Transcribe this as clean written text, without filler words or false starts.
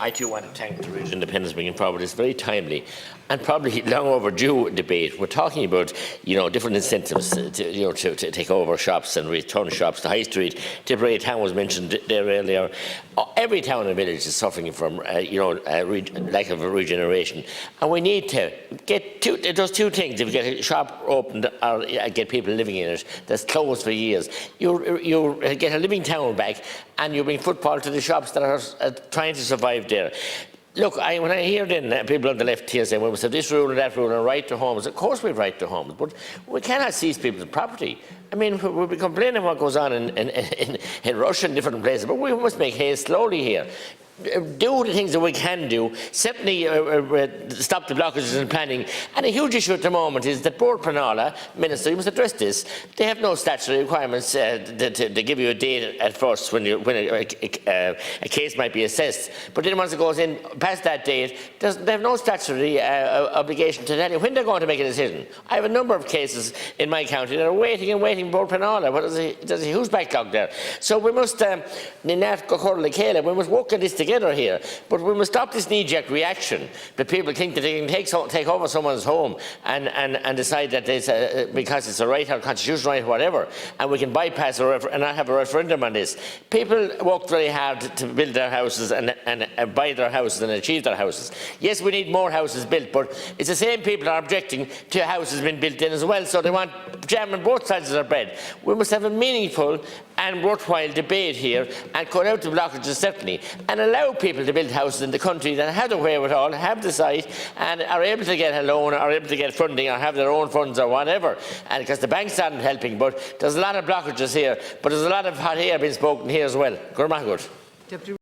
I too want to thank the Regional Independents bringing forward this very timely and probably long overdue debate. We're talking about, different incentives to take over shops and return shops. The High Street, Tipperary town was mentioned there earlier. Every town and village is suffering from, lack of regeneration, and we need to get those two things. If you get a shop opened or get people living in it that's closed for years, you get a living town back, and you bring footfall to the shops that are trying to survive there. Look, when I hear then people on the left here saying, well, we have this rule and that rule and right to homes, of course we have right to homes, but we cannot seize people's property. I mean, we'll be complaining what goes on in Russia and different places, but we must make hay slowly here. Do the things that we can do, certainly stop the blockages in planning. And a huge issue at the moment is that Bord Pleanála, Minister, you must address this, they have no statutory requirements to give you a date at first when a case might be assessed. But then once it goes in past that date, they have no statutory obligation to tell you when they're going to make a decision. I have a number of cases in my county that are waiting and waiting Bord Pleanála. There's a huge backlog there. So we must, we must work on this together here, but we must stop this knee-jerk reaction that people think that they can take over someone's home and decide that it's because it's a right or constitutional right or whatever, and we can bypass and not have a referendum on this. People worked very hard to build their houses and buy their houses and achieve their houses. Yes, we need more houses built, but it's the same people that are objecting to houses being built in as well, so they want jam on both sides of their bread. We must have a meaningful and worthwhile debate here and cut out the blockages certainly, and allow people to build houses in the country that have the wherewithal, have the site, and are able to get a loan, or able to get funding, or have their own funds or whatever. And because the banks aren't helping, but there's a lot of blockages here, but there's a lot of hot air being spoken here as well. Good.